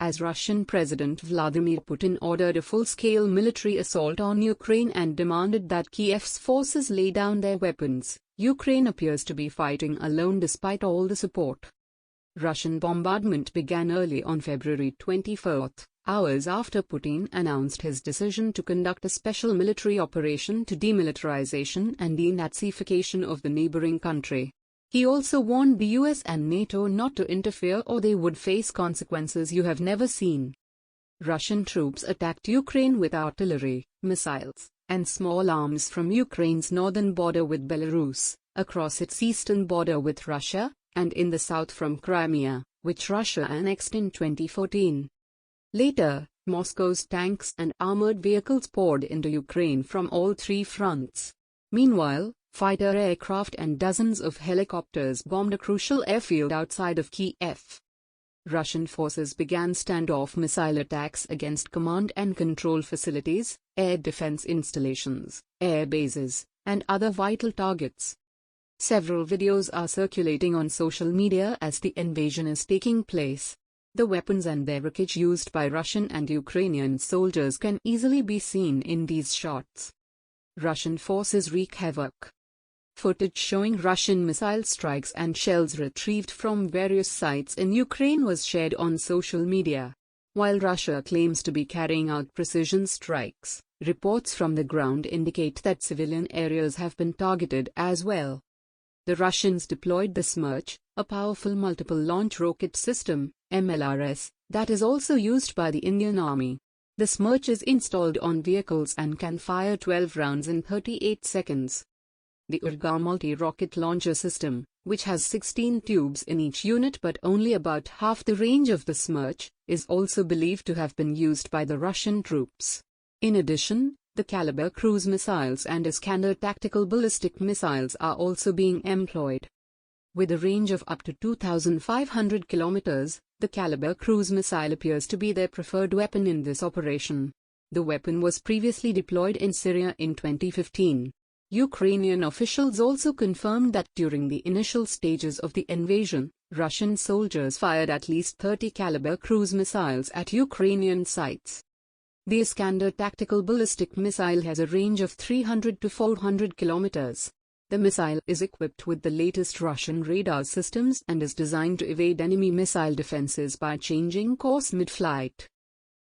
as Russian President Vladimir Putin ordered a full-scale military assault on Ukraine and demanded that Kiev's forces lay down their weapons. Ukraine appears to be fighting alone despite all the support. Russian bombardment began early on February 24, hours after Putin announced his decision to conduct a special military operation to demilitarization and denazification of the neighboring country. He also warned the US and NATO not to interfere or they would face consequences you have never seen. Russian troops attacked Ukraine with artillery, missiles, and small arms from Ukraine's northern border with Belarus, across its eastern border with Russia, and in the south from Crimea, which Russia annexed in 2014. Later, Moscow's tanks and armored vehicles poured into Ukraine from all three fronts. Meanwhile, fighter aircraft and dozens of helicopters bombed a crucial airfield outside of Kiev. Russian forces began standoff missile attacks against command and control facilities, air defense installations, air bases, and other vital targets. Several videos are circulating on social media as the invasion is taking place. The weapons and their wreckage used by Russian and Ukrainian soldiers can easily be seen in these shots. Russian forces wreak havoc. Footage showing Russian missile strikes and shells retrieved from various sites in Ukraine was shared on social media. While Russia claims to be carrying out precision strikes, reports from the ground indicate that civilian areas have been targeted as well. The Russians deployed the Smerch, a powerful multiple-launch rocket system, MLRS, that is also used by the Indian Army. The Smerch is installed on vehicles and can fire 12 rounds in 38 seconds. The Urga multi-rocket launcher system, which has 16 tubes in each unit but only about half the range of the Smerch, is also believed to have been used by the Russian troops. In addition, the Caliber cruise missiles and Iskander tactical ballistic missiles are also being employed. With a range of up to 2,500 kilometers, the Caliber cruise missile appears to be their preferred weapon in this operation. The weapon was previously deployed in Syria in 2015. Ukrainian officials also confirmed that during the initial stages of the invasion, Russian soldiers fired at least 30 Caliber cruise missiles at Ukrainian sites. The Iskander tactical ballistic missile has a range of 300 to 400 kilometers. The missile is equipped with the latest Russian radar systems and is designed to evade enemy missile defenses by changing course mid-flight.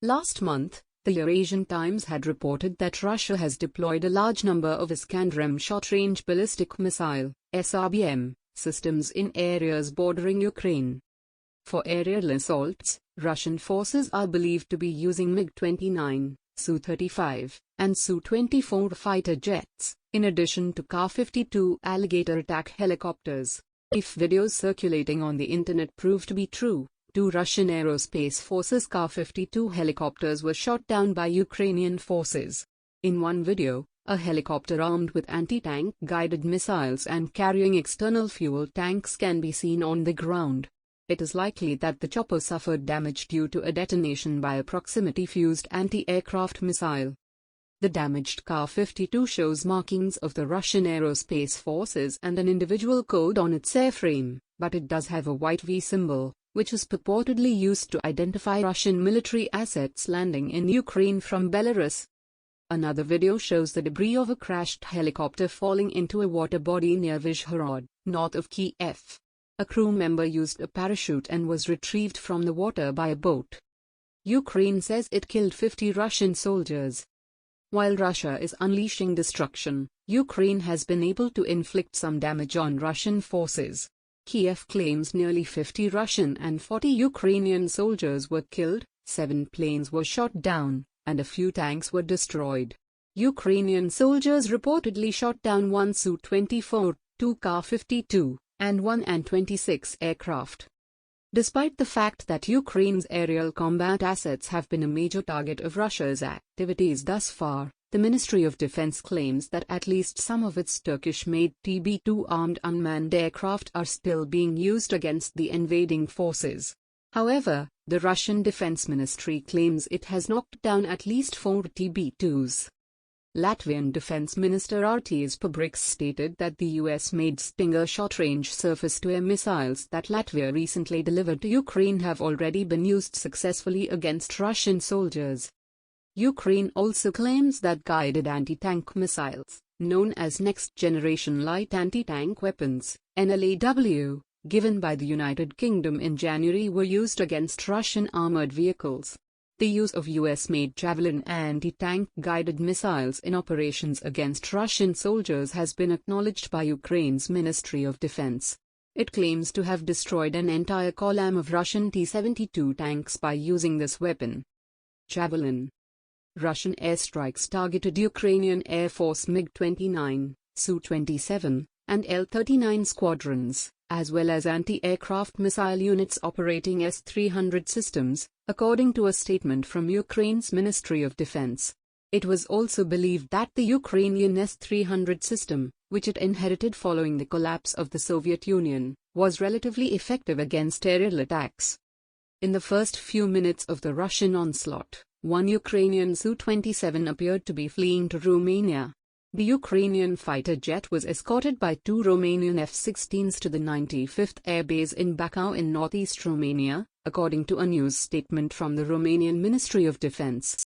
Last month, the Eurasian Times had reported that Russia has deployed a large number of Iskander short-range ballistic missile (SRBM) systems in areas bordering Ukraine. For aerial assaults, Russian forces are believed to be using MiG-29, Su-35, and Su-24 fighter jets, in addition to Ka-52 Alligator attack helicopters. If videos circulating on the internet prove to be true, 2 Russian Aerospace Forces Ka-52 helicopters were shot down by Ukrainian forces. In one video, a helicopter armed with anti-tank guided missiles and carrying external fuel tanks can be seen on the ground. It is likely that the chopper suffered damage due to a detonation by a proximity-fused anti-aircraft missile. The damaged Ka-52 shows markings of the Russian Aerospace Forces and an individual code on its airframe, but it does have a white V symbol, which is purportedly used to identify Russian military assets landing in Ukraine from Belarus. Another video shows the debris of a crashed helicopter falling into a water body near Vyshhorod, north of Kiev. A crew member used a parachute and was retrieved from the water by a boat. Ukraine says it killed 50 Russian soldiers. While Russia is unleashing destruction, Ukraine has been able to inflict some damage on Russian forces. Kiev claims nearly 50 Russian and 40 Ukrainian soldiers were killed, 7 planes were shot down, and a few tanks were destroyed. Ukrainian soldiers reportedly shot down 1 Su-24, 2 Ka-52, and 1 An-26 aircraft. Despite the fact that Ukraine's aerial combat assets have been a major target of Russia's activities thus far, the Ministry of Defense claims that at least some of its Turkish-made TB2 armed unmanned aircraft are still being used against the invading forces. However, the Russian Defense Ministry claims it has knocked down at least 4 TB2s. Latvian Defense Minister Artis Pabriks stated that the US made Stinger short-range surface-to-air missiles that Latvia recently delivered to Ukraine have already been used successfully against Russian soldiers. Ukraine also claims that guided anti-tank missiles, known as Next-Generation Light Anti-Tank Weapons, NLAW, given by the United Kingdom in January were used against Russian armored vehicles. The use of US-made Javelin anti-tank guided missiles in operations against Russian soldiers has been acknowledged by Ukraine's Ministry of Defense. It claims to have destroyed an entire column of Russian T-72 tanks by using this weapon. Javelin. Russian airstrikes targeted Ukrainian Air Force MiG-29, Su-27, and L-39 squadrons, as well as anti-aircraft missile units operating S-300 systems, according to a statement from Ukraine's Ministry of Defense. It was also believed that the Ukrainian S-300 system, which it inherited following the collapse of the Soviet Union, was relatively effective against aerial attacks. In the first few minutes of the Russian onslaught, one Ukrainian Su-27 appeared to be fleeing to Romania. The Ukrainian fighter jet was escorted by two Romanian F-16s to the 95th Air Base in Bacău in northeast Romania, according to a news statement from the Romanian Ministry of Defense.